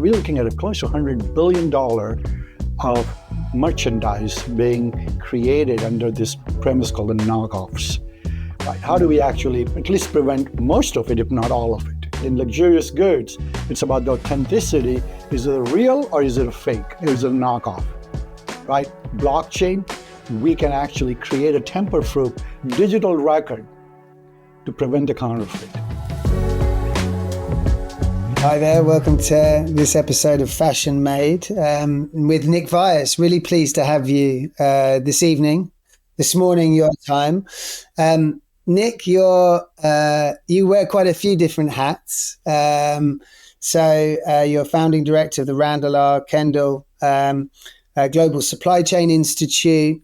we're looking at a close to $100 billion of merchandise being created under this premise called the knockoffs. Right? How do we actually at least prevent most of it, if not all of it? In luxurious goods, it's about the authenticity. Is it a real or is it a fake? Is it a knockoff? Right? Blockchain, we can actually create a tamper-proof digital record to prevent the counterfeit. Hi there, welcome to this episode of Fashion Made with Nick Vyas. Really pleased to have you this morning, your time. Nick, you wear quite a few different hats. So you're founding director of the Randall R Kendall Global Supply Chain Institute.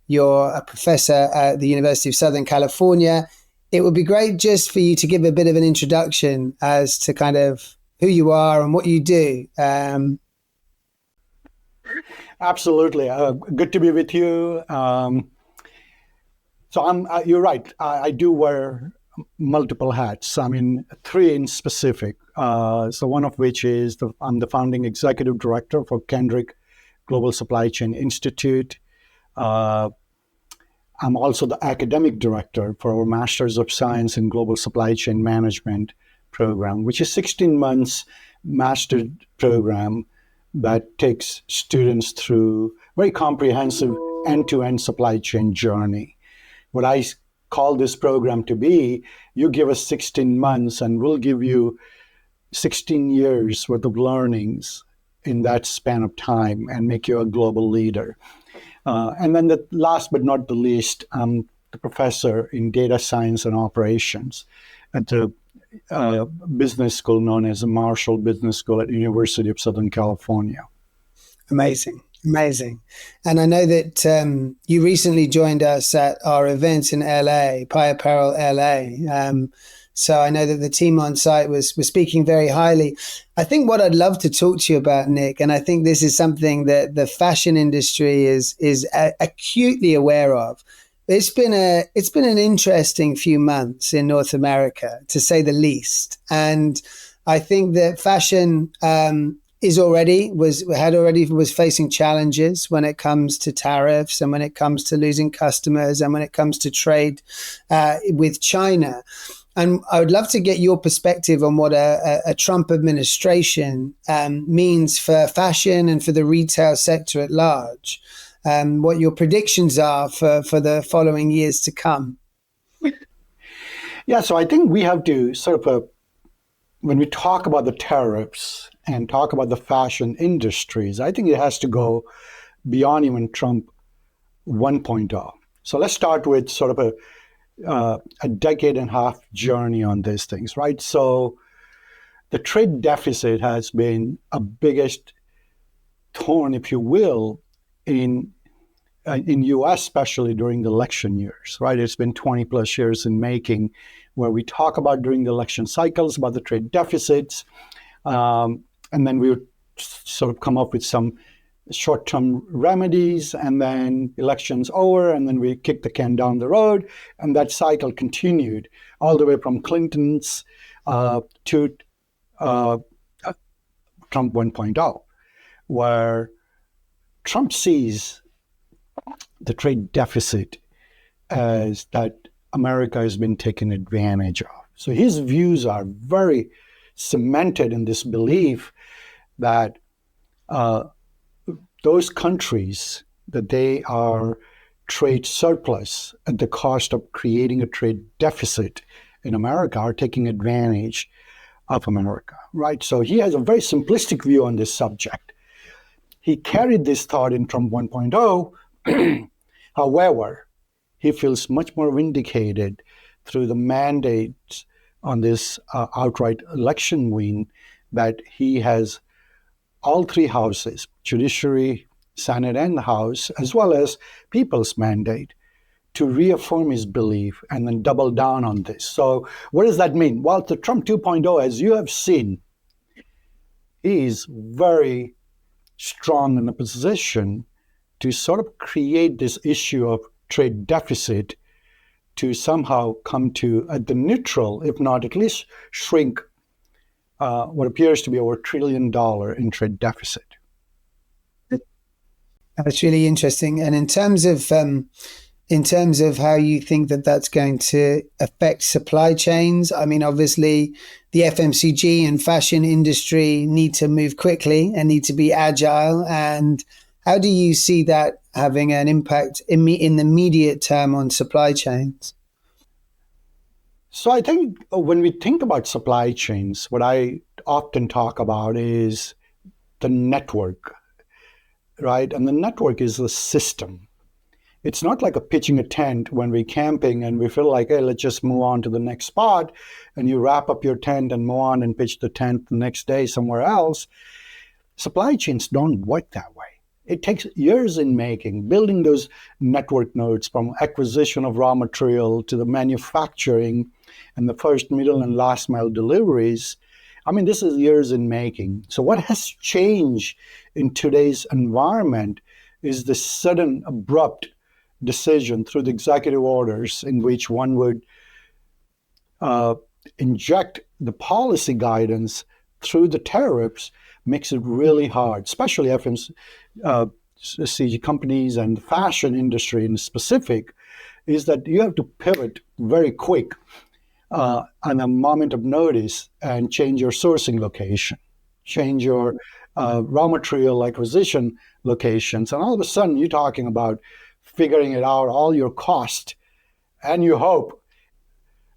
You're a professor at the University of Southern California. It would be great just for you to give a bit of an introduction as to kind of who you are and what you do. Absolutely. Good to be with you. You're right. I do wear multiple hats. I mean, three in specific. So one of which is I'm the founding executive director for Kendrick Global Supply Chain Institute. I'm also the academic director for our Masters of Science in Global Supply Chain Management program, which is 16 months master program that takes students through very comprehensive end-to-end supply chain journey. What I call this program to be, you give us 16 months and we'll give you 16 years worth of learnings in that span of time and make you a global leader. And then the last but not the least, I'm the professor in data science and operations at the business school known as the Marshall Business School at the University of Southern California. Amazing. And I know that you recently joined us at our event in LA, Pi Apparel LA. So I know that the team on site was speaking very highly. I think what I'd love to talk to you about, Nick, and I think this is something that the fashion industry is acutely aware of. It's been an interesting few months in North America, to say the least. And I think that fashion was facing challenges when it comes to tariffs and when it comes to losing customers and when it comes to trade with China. And I would love to get your perspective on what a Trump administration means for fashion and for the retail sector at large. What your predictions are for the following years to come. Yeah, so I think we have to when we talk about the tariffs and talk about the fashion industries, I think it has to go beyond even Trump 1.0. So let's start with sort of a decade and a half journey on these things, right? So the trade deficit has been a biggest thorn, if you will, in U.S., especially during the election years, right? It's been 20 plus years in making, where we talk about during the election cycles about the trade deficits, and then we would sort of come up with some short-term remedies, and then elections over, and then we kick the can down the road, and that cycle continued all the way from Clinton's to Trump 1.0, where Trump sees the trade deficit as that America has been taken advantage of. So his views are very cemented in this belief that those countries that they are trade surplus at the cost of creating a trade deficit in America are taking advantage of America, right? So he has a very simplistic view on this subject. He carried this thought in Trump 1.0. However, he feels much more vindicated through the mandate on this outright election win that he has all three houses, judiciary, Senate, and the House, as well as people's mandate to reaffirm his belief and then double down on this. So what does that mean? Well, the Trump 2.0, as you have seen, is very strong in a position to sort of create this issue of trade deficit to somehow come to at the neutral, if not at least shrink what appears to be over $1 trillion in trade deficit. That's really interesting. And in terms of how you think that that's going to affect supply chains, I mean, obviously the FMCG and fashion industry need to move quickly and need to be agile. And how do you see that having an impact in the immediate term on supply chains? So I think when we think about supply chains, what I often talk about is the network, right? And the network is the system. It's not like pitching a tent when we're camping and we feel like, hey, let's just move on to the next spot. And you wrap up your tent and move on and pitch the tent the next day somewhere else. Supply chains don't work that way. It takes years in making, building those network nodes from acquisition of raw material to the manufacturing and the first, middle, and last mile deliveries. I mean, this is years in making. So what has changed in today's environment is the sudden, abrupt decision through the executive orders in which one would inject the policy guidance through the tariffs makes it really hard, especially FMCG companies and the fashion industry in specific, is that you have to pivot very quick on a moment of notice and change your sourcing location, change your raw material acquisition locations. And all of a sudden, you're talking about figuring it out, all your cost, and you hope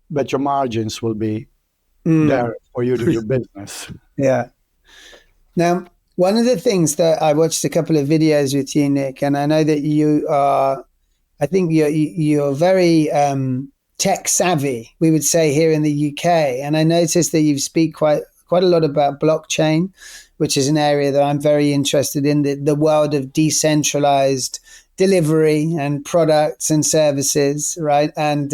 that your margins will be there for you to do business. Yeah. Now, one of the things that I watched a couple of videos with you, Nick, and I know that I think you're very tech savvy, we would say here in the UK. And I noticed that you speak quite a lot about blockchain, which is an area that I'm very interested in, the world of decentralized delivery and products and services, right? And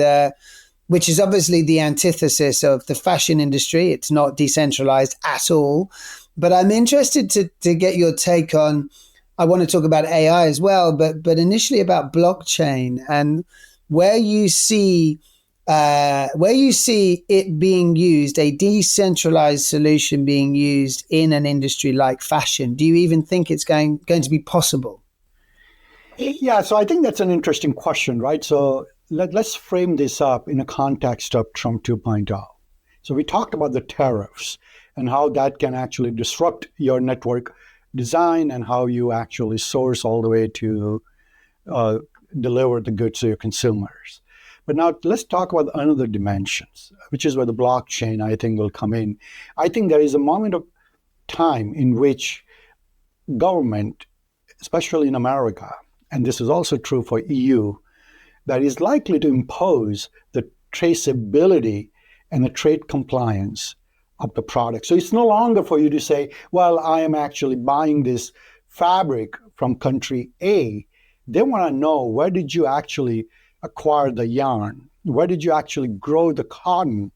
which is obviously the antithesis of the fashion industry. It's not decentralized at all. But I'm interested to get your take on, I want to talk about AI as well, but initially about blockchain and where you see it being used, a decentralized solution being used in an industry like fashion. Do you even think it's going to be possible? Yeah, so I think that's an interesting question, right? So let's frame this up in a context of Trump 2.0. So we talked about the tariffs and how that can actually disrupt your network design and how you actually source all the way to deliver the goods to your consumers. But now let's talk about another dimensions, which is where the blockchain, I think, will come in. I think there is a moment of time in which government, especially in America, and this is also true for EU, that is likely to impose the traceability and the trade compliance of the product. So it's no longer for you to say, well, I am actually buying this fabric from country A. They want to know, where did you actually acquire the yarn? Where did you actually grow the cotton?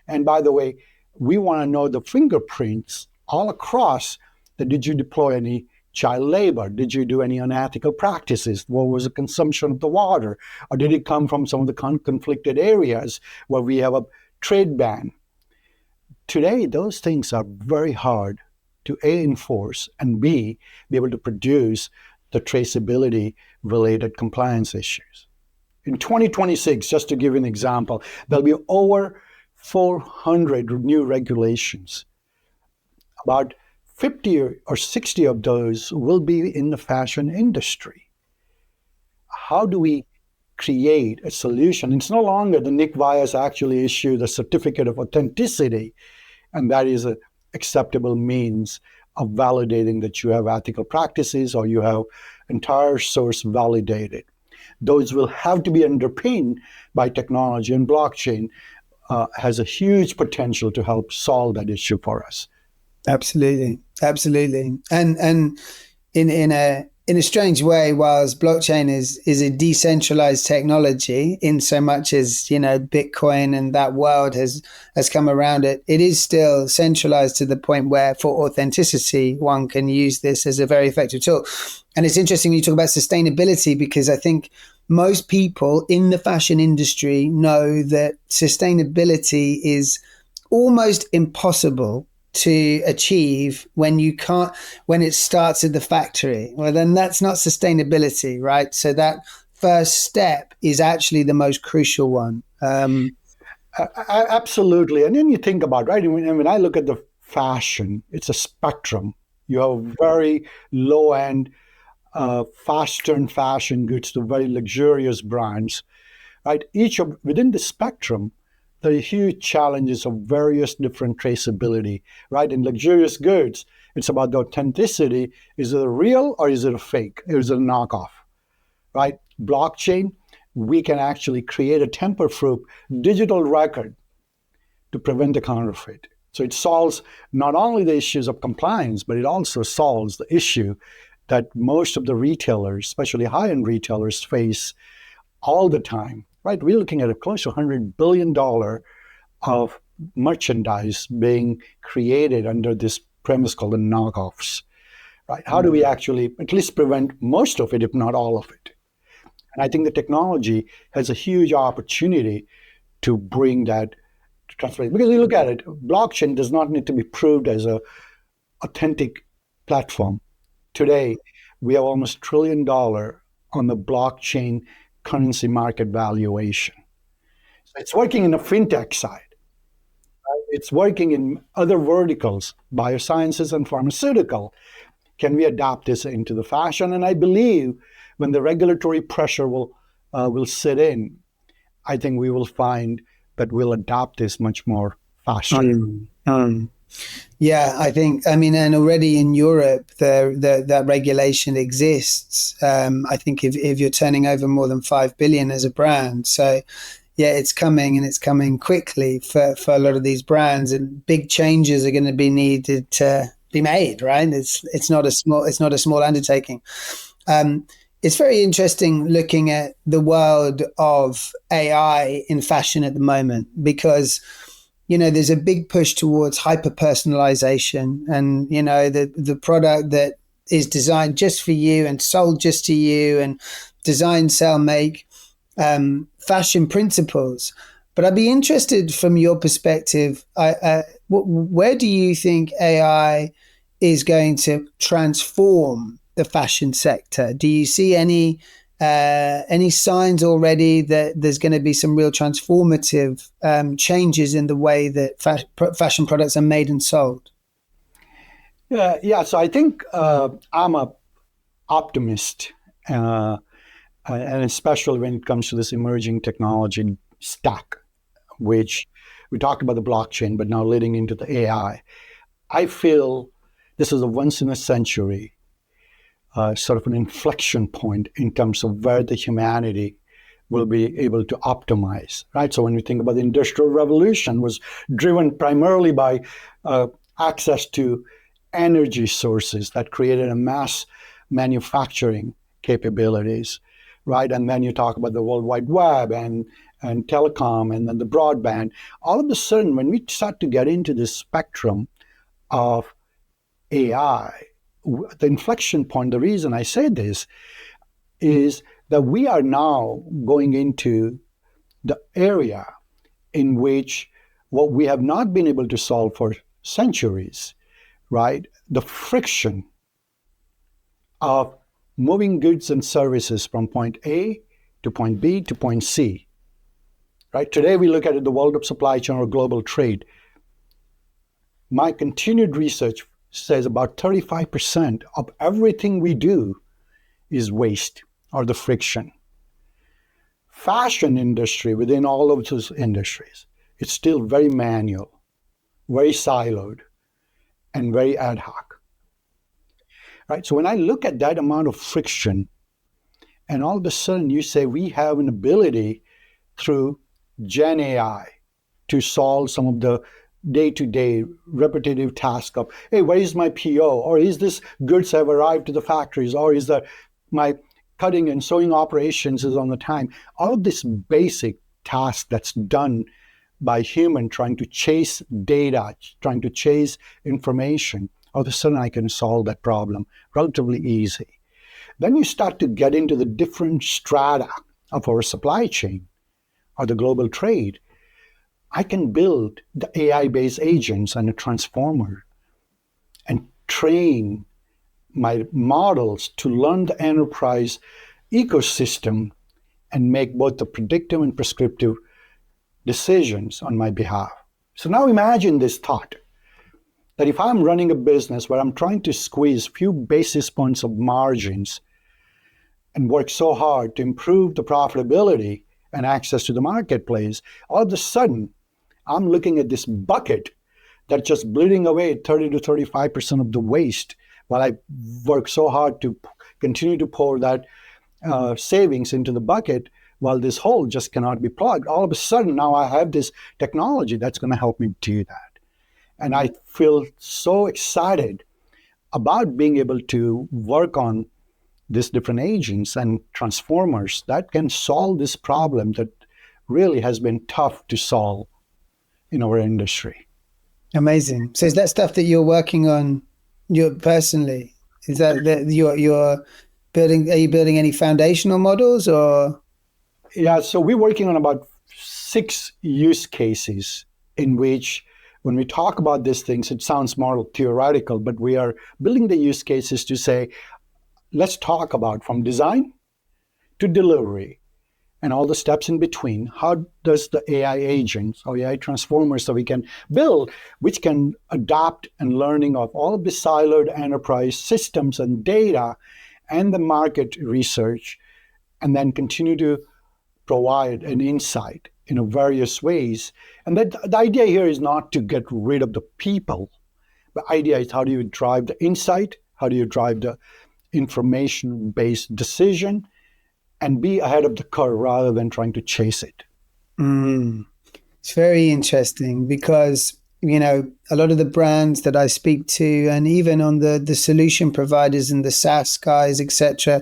And by the way, we want to know the fingerprints all across that. Did you deploy any child labor? Did you do any unethical practices? What was the consumption of the water? Or did it come from some of the conflicted areas where we have a trade ban? Today, those things are very hard to A, enforce, and B, be able to produce the traceability related compliance issues. In 2026, just to give you an example, there'll be over 400 new regulations. About 50 or 60 of those will be in the fashion industry. How do we create a solution? It's no longer the Nick Vyas actually issue the certificate of authenticity, and that is an acceptable means of validating that you have ethical practices or you have entire source validated. Those will have to be underpinned by technology, and blockchain has a huge potential to help solve that issue for us. Absolutely. And in a strange way, whilst blockchain is a decentralized technology, in so much as Bitcoin and that world has come around it, it is still centralized to the point where, for authenticity, one can use this as a very effective tool. And it's interesting you talk about sustainability, because I think most people in the fashion industry know that sustainability is almost impossible to achieve when it starts at the factory? Well, then that's not sustainability, right? So that first step is actually the most crucial one. Absolutely. And then you think about, right, when I look at the fashion, it's a spectrum. You have very low end, fast turn fashion goods to very luxurious brands, right? Within the spectrum, there are huge challenges of various different traceability, right? In luxurious goods, it's about the authenticity. Is it a real or is it a fake? Is it a knockoff, right? Blockchain, we can actually create a tamper-proof digital record to prevent the counterfeit. So it solves not only the issues of compliance, but it also solves the issue that most of the retailers, especially high-end retailers, face all the time, right? We're looking at a close to $100 billion of merchandise being created under this premise called the knockoffs, right? How do we actually at least prevent most of it, if not all of it? And I think the technology has a huge opportunity to bring that to transparency. Because you look at it, blockchain does not need to be proved as a authentic platform. Today, we have almost $1 trillion on the blockchain currency market valuation. So it's working in the fintech side. Right? It's working in other verticals, biosciences and pharmaceutical. Can we adapt this into the fashion? And I believe when the regulatory pressure will sit in, I think we will find that we'll adopt this much more faster. Yeah, I think, and already in Europe, that regulation exists. I think if you're turning over more than 5 billion as a brand. So, yeah, it's coming, and it's coming quickly for a lot of these brands, and big changes are going to be needed to be made, right? It's not a small undertaking. It's very interesting looking at the world of AI in fashion at the moment, because there's a big push towards hyper personalization, and the product that is designed just for you and sold just to you, and design, sell, make, fashion principles. But I'd be interested from your perspective, where do you think AI is going to transform the fashion sector? Do you see any signs already that there's going to be some real transformative changes in the way that fashion products are made and sold? Yeah. So I think I'm a optimist, and especially when it comes to this emerging technology stack, which we talked about the blockchain, but now leading into the AI. I feel this is a once in a century sort of an inflection point in terms of where the humanity will be able to optimize, right? So when we think about the Industrial Revolution, was driven primarily by access to energy sources that created a mass manufacturing capabilities, right? And then you talk about the World Wide Web and telecom, and then the broadband. All of a sudden, when we start to get into this spectrum of AI, the inflection point, the reason I say this is that we are now going into the area in which what we have not been able to solve for centuries, right? The friction of moving goods and services from point A to point B to point C, right? Today we look at it, the world of supply chain or global trade. My continued research says about 35% of everything we do is waste or the friction. Fashion industry, within all of those industries, it's still very manual, very siloed, and very ad hoc. Right? So when I look at that amount of friction, and all of a sudden you say we have an ability through Gen AI to solve some of the day-to-day repetitive task of, hey, where is my PO? Or is this goods have arrived to the factories? Or is that my cutting and sewing operations is on the time? All of this basic task that's done by human trying to chase data, trying to chase information, all of a sudden I can solve that problem relatively easy. Then you start to get into the different strata of our supply chain or the global trade. I can build the AI-based agents and a transformer train my models to learn the enterprise ecosystem and make both the predictive and prescriptive decisions on my behalf. So now imagine this thought that if I'm running a business where I'm trying to squeeze few basis points of margins and work so hard to improve the profitability and access to the marketplace, all of a sudden I'm looking at this bucket that's just bleeding away 30 to 35% of the waste while I work so hard to continue to pour that savings into the bucket while this hole just cannot be plugged. All of a sudden now I have this technology that's going to help me do that. And I feel so excited about being able to work on these different agents and transformers that can solve this problem that really has been tough to solve in our industry. Amazing. So is that stuff that you're working on personally? Is that you're building? Are you building any foundational models or? Yeah, so we're working on about 6 use cases in which when we talk about these things, it sounds more theoretical, but we are building the use cases to say, let's talk about from design to delivery and all the steps in between. How does the AI agents or AI transformers that we can build, which can adapt and learning of all of the siloed enterprise systems and data and the market research, and then continue to provide an insight in various ways. And that the idea here is not to get rid of the people. The idea is how do you drive the insight? How do you drive the information-based decision and be ahead of the curve rather than trying to chase it? It's very interesting because, a lot of the brands that I speak to and even on the solution providers and the SaaS guys, etc.,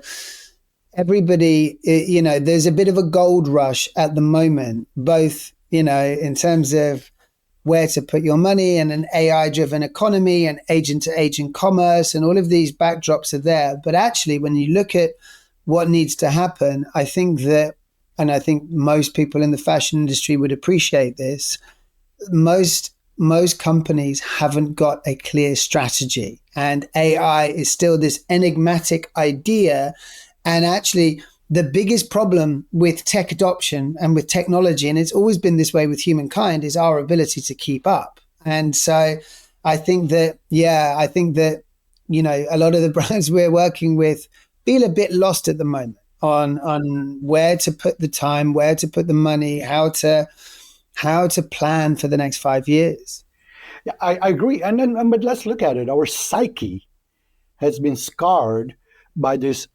everybody, there's a bit of a gold rush at the moment, both, in terms of where to put your money and an AI-driven economy and agent-to-agent commerce and all of these backdrops are there. But actually, when you look at what needs to happen, I think most people in the fashion industry would appreciate this. Most companies haven't got a clear strategy, and AI is still this enigmatic idea. And actually, the biggest problem with tech adoption and with technology, and it's always been this way with humankind, is our ability to keep up. And so I think that, a lot of the brands we're working with feel a bit lost at the moment on where to put the time, where to put the money, how to plan for the next 5 years. Yeah, I agree. But let's look at it. Our psyche has been scarred by this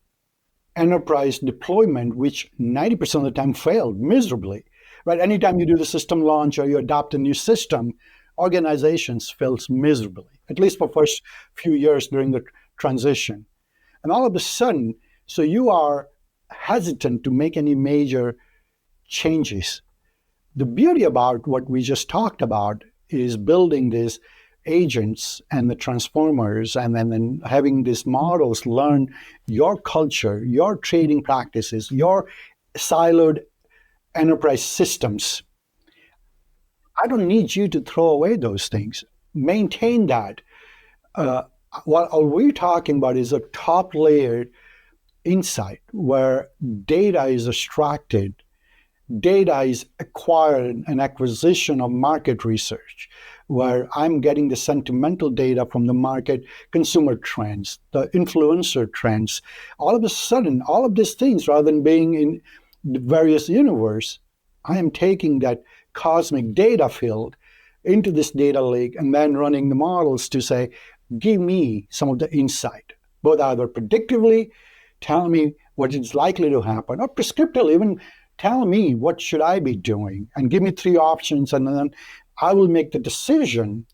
enterprise deployment, which 90% of the time failed miserably, right? Anytime you do the system launch or you adopt a new system, organizations fails miserably, at least for first few years during the transition. And all of a sudden, so you are hesitant to make any major changes. The beauty about what we just talked about is building these agents and the transformers and then having these models learn your culture, your trading practices, your siloed enterprise systems. I don't need you to throw away those things. Maintain that. What we're talking about is a top layered insight where data is extracted, data is acquired, an acquisition of market research, where I'm getting the sentimental data from the market, consumer trends, the influencer trends. All of a sudden, all of these things, rather than being in the various universe, I am taking that cosmic data field into this data lake and then running the models to say, give me some of the insight, both either predictively, tell me what is likely to happen, or prescriptively, even tell me what should I be doing, and give me 3 options, and then I will make the decision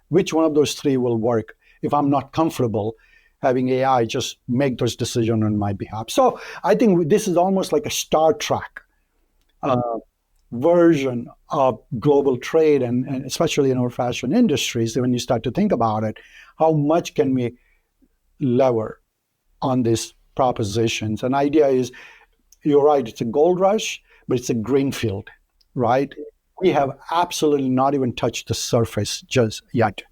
which one of those 3 will work if I'm not comfortable having AI just make those decisions on my behalf. So I think this is almost like a Star Trek version of global trade, and especially in our fashion industries, when you start to think about it, how much can we lever on these propositions? An idea is, you're right, it's a gold rush, but it's a green field, right? We have absolutely not even touched the surface just yet.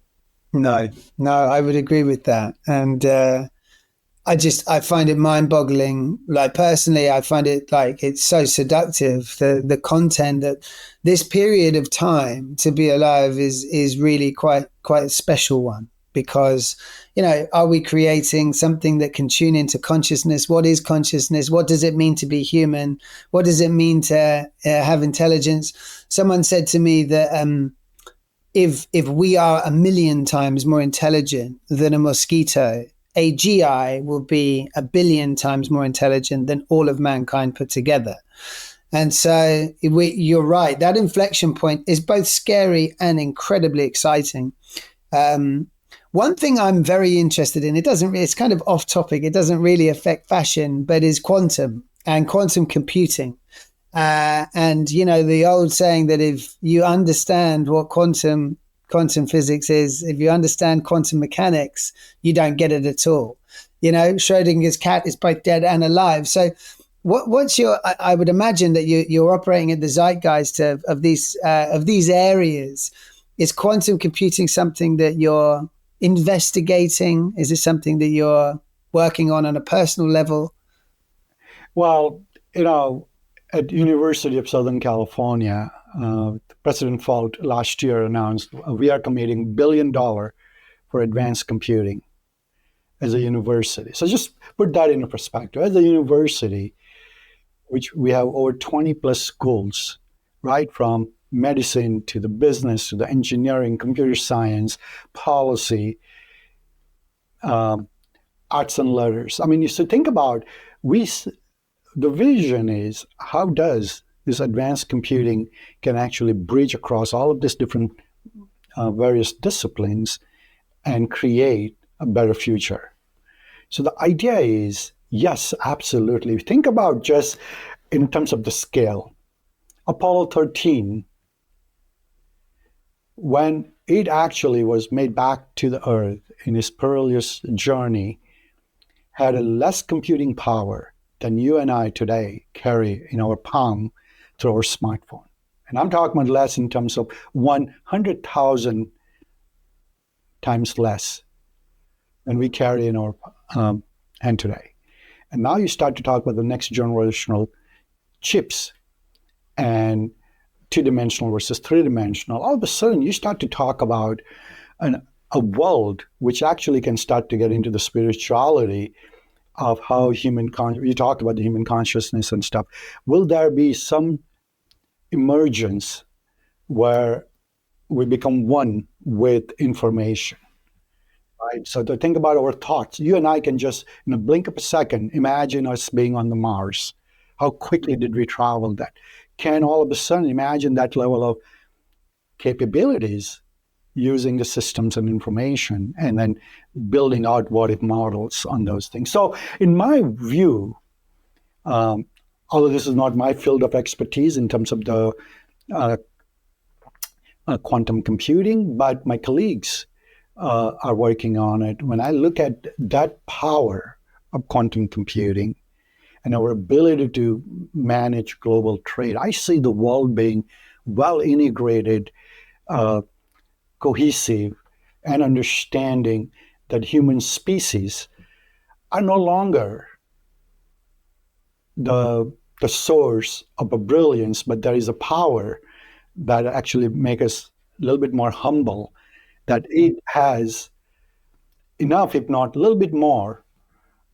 No, no, I would agree with that. And I find it mind boggling. Like personally, I find it like it's so seductive. The content that this period of time to be alive is really quite a special one because, are we creating something that can tune into consciousness? What is consciousness? What does it mean to be human? What does it mean to have intelligence? Someone said to me that, if we are 1,000,000 times more intelligent than a mosquito, AGI will be 1,000,000,000 times more intelligent than all of mankind put together. And so you're right. That inflection point is both scary and incredibly exciting. One thing I'm very interested in, it's kind of off topic. It doesn't really affect fashion, but is quantum and quantum computing. And the old saying that if you understand what quantum physics is, if you understand quantum mechanics, you don't get it at all. Schrodinger's cat is both dead and alive. So what's your, I would imagine that you're operating at the zeitgeist of these areas. Is quantum computing something that you're investigating? Is it something that you're working on a personal level? Well, at University of Southern California, President Falt last year announced we are committing $1 billion for advanced computing as a university. So just put that into perspective. As a university, which we have over 20 plus schools, right from medicine to the business to the engineering, computer science, policy, arts and letters. I mean, you should think about the vision is how does this advanced computing can actually bridge across all of these different various disciplines and create a better future. So the idea is, yes, absolutely. Think about just in terms of the scale. Apollo 13, when it actually was made back to the Earth in its perilous journey, had a less computing power than you and I today carry in our palm through our smartphone. And I'm talking about less in terms of 100,000 times less than we carry in our hand today. And now you start to talk about the next generational chips and two-dimensional versus three-dimensional. All of a sudden, you start to talk about a world which actually can start to get into the spirituality of how you talked about the human consciousness and stuff. Will there be some emergence where we become one with information? Right? So to think about our thoughts, you and I can just, in a blink of a second, imagine us being on the Mars. How quickly did we travel that? Can all of a sudden imagine that level of capabilities using the systems and information and then building out what-if models on those things. So in my view, although this is not my field of expertise in terms of the quantum computing, but my colleagues are working on it. When I look at that power of quantum computing and our ability to manage global trade, I see the world being well integrated, cohesive, and understanding that human species are no longer the source of a brilliance, but there is a power that actually make us a little bit more humble, that it has enough, if not a little bit more,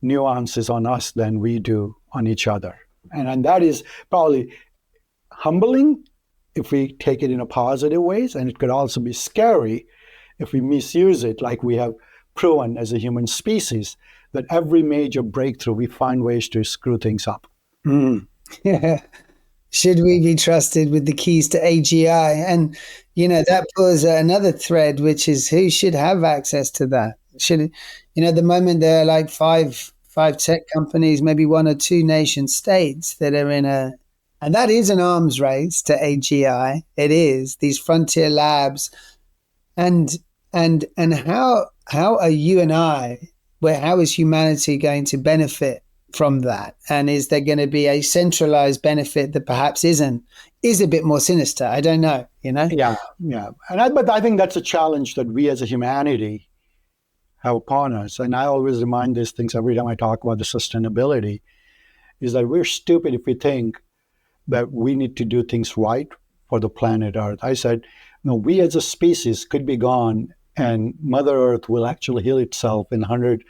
nuances on us than we do on each other. And that is probably humbling if we take it in a positive ways, and it could also be scary if we misuse it, like we have proven as a human species, that every major breakthrough, we find ways to screw things up. Yeah. Should we be trusted with the keys to AGI? And, that pulls another thread, which is who should have access to that? The moment there are like five tech companies, maybe one or two nation states that are and that is an arms race to AGI. It is these frontier labs. And how are you and I, how is humanity going to benefit from that? And is there going to be a centralized benefit that perhaps is a bit more sinister? I don't know, Yeah, yeah. But I think that's a challenge that we as a humanity have upon us. And I always remind these things every time I talk about the sustainability, is that we're stupid if we think that we need to do things right for the planet Earth. I said, no, we as a species could be gone and Mother Earth will actually heal itself in 100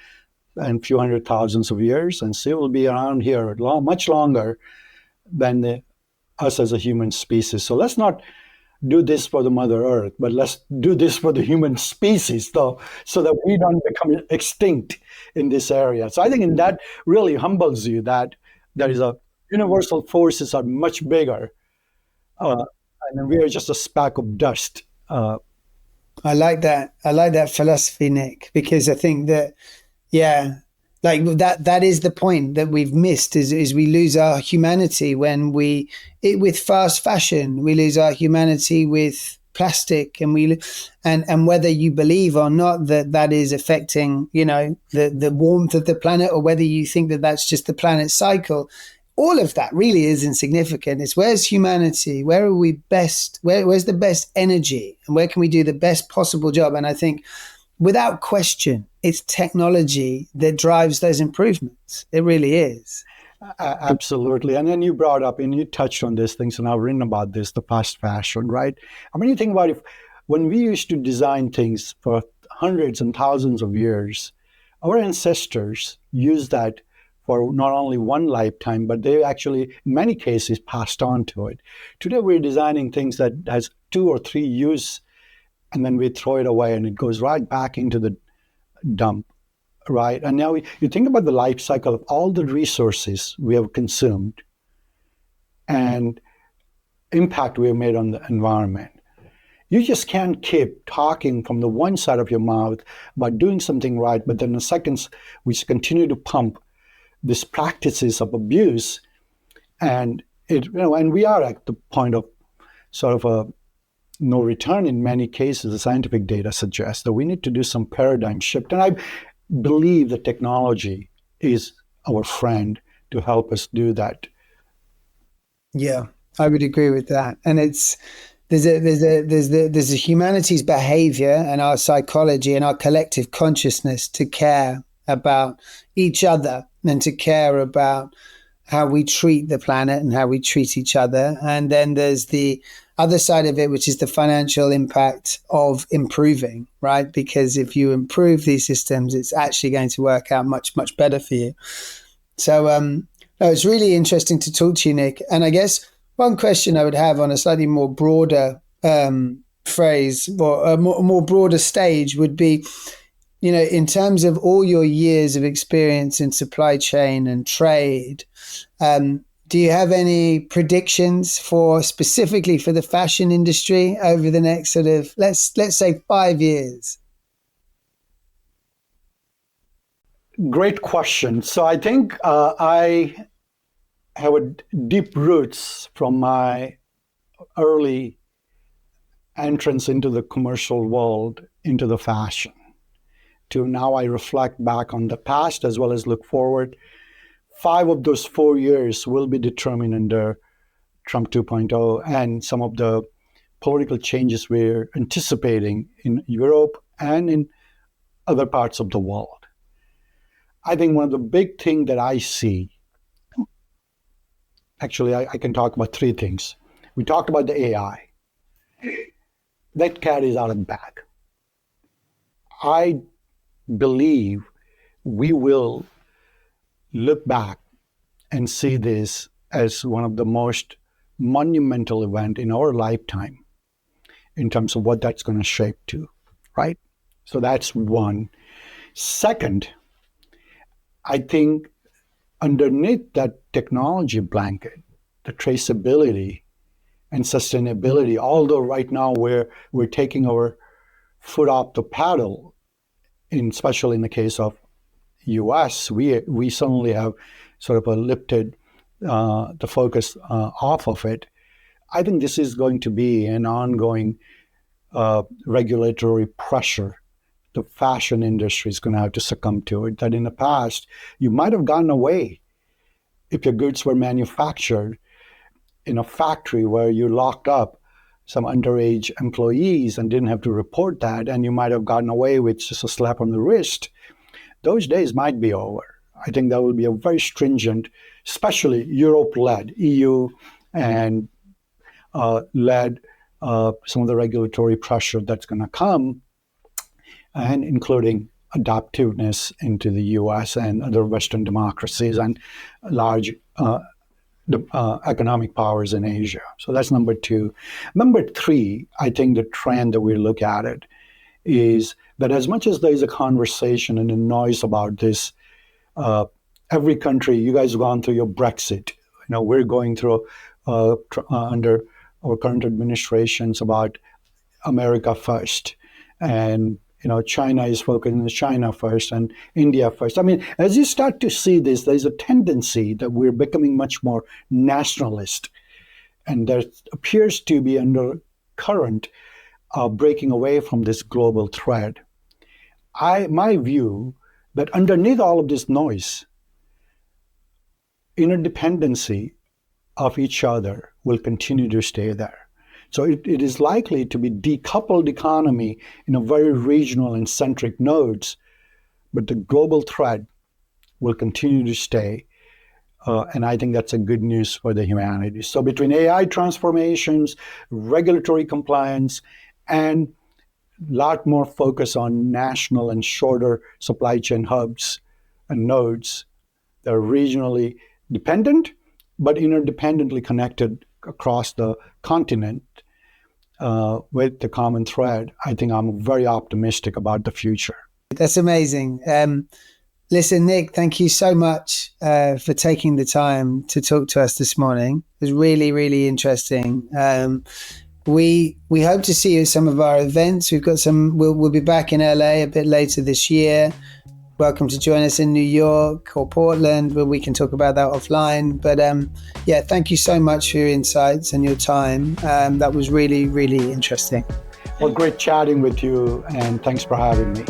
and few hundred thousands of years, and she will be around here much longer than us as a human species. So let's not do this for the Mother Earth, but let's do this for the human species, though, so that we don't become extinct in this area. So I think in that really humbles you that there is a universal forces are much bigger, uh, and we are just a speck of dust. I like that. I like that philosophy, Nick, because I think that, yeah, like that is the point that we've missed is we lose our humanity when with fast fashion, we lose our humanity with plastic, and whether you believe or not that is affecting, the warmth of the planet, or whether you think that that's just the planet's cycle, all of that really is insignificant. It's where's humanity? Where are we best? Where's the best energy? And where can we do the best possible job? And I think, without question, it's technology that drives those improvements. It really is. Absolutely. And then you brought up and you touched on these things, and I've written about this, the fast fashion, right? I mean, you think about when we used to design things for hundreds and thousands of years, our ancestors used that for not only one lifetime, but they actually, in many cases, passed on to it. Today, we're designing things that has 2 or 3 use, and then we throw it away, and it goes right back into the dump, right? And now you think about the life cycle of all the resources we have consumed and impact we have made on the environment. You just can't keep talking from the one side of your mouth about doing something right, but then the seconds we continue to pump these practices of abuse, and and we are at the point of sort of a no return in many cases. The scientific data suggests that we need to do some paradigm shift, and I believe that technology is our friend to help us do that. Yeah, I would agree with that, and there's a humanity's behavior and our psychology and our collective consciousness to care about each other and to care about how we treat the planet and how we treat each other. And then there's the other side of it, which is the financial impact of improving, right? Because if you improve these systems, it's actually going to work out much, much better for you. So it's really interesting to talk to you, Nick. And I guess one question I would have on a slightly more broader phrase, or a more broader stage, would be, in terms of all your years of experience in supply chain and trade, do you have any predictions specifically for the fashion industry over the next sort of, let's say 5 years? Great question. So I think I have deep roots from my early entrance into the commercial world, into the fashion, to now I reflect back on the past as well as look forward. 5 of those 4 years will be determined under Trump 2.0 and some of the political changes we're anticipating in Europe and in other parts of the world. I think one of the big things that I see, actually, I can talk about 3 things. We talked about the AI. That cat is out of the bag. I believe we will look back and see this as one of the most monumental events in our lifetime in terms of what that's going to shape to, right? So that's one. Second, I think underneath that technology blanket, the traceability and sustainability, although right now we're taking our foot off the pedal, especially in the case of US, we suddenly have sort of lifted the focus off of it. I think this is going to be an ongoing regulatory pressure. The fashion industry is going to have to succumb to it. That in the past, you might have gotten away if your goods were manufactured in a factory where you locked up some underage employees and didn't have to report that, and you might have gotten away with just a slap on the wrist, those days might be over. I think there will be a very stringent, especially Europe-led, EU and led some of the regulatory pressure that's going to come, and including adaptiveness into the US and other Western democracies and large economic powers in Asia. So that's number two. Number three, I think the trend that we look at it is that as much as there's a conversation and a noise about this, every country, you guys have gone through your Brexit. We're going through under our current administrations about America first, and China is focusing on China first and India first. I mean, as you start to see this, there's a tendency that we're becoming much more nationalist, and there appears to be undercurrent breaking away from this global thread. My view that underneath all of this noise, interdependency of each other will continue to stay there. So it is likely to be decoupled economy in a very regional and centric nodes, but the global thread will continue to stay. And I think that's a good news for the humanity. So between AI transformations, regulatory compliance, and a lot more focus on national and shorter supply chain hubs and nodes that are regionally dependent, but interdependently connected across the continent with the common thread, I think I'm very optimistic about the future. That's amazing. Listen, Nick, thank you so much for taking the time to talk to us this morning. It was really, really interesting. We hope to see you at some of our events. We've got some. We'll be back in LA a bit later this year. Welcome to join us in New York or Portland, where we can talk about that offline. But yeah, thank you so much for your insights and your time. That was really, really interesting. Well, great chatting with you, and thanks for having me.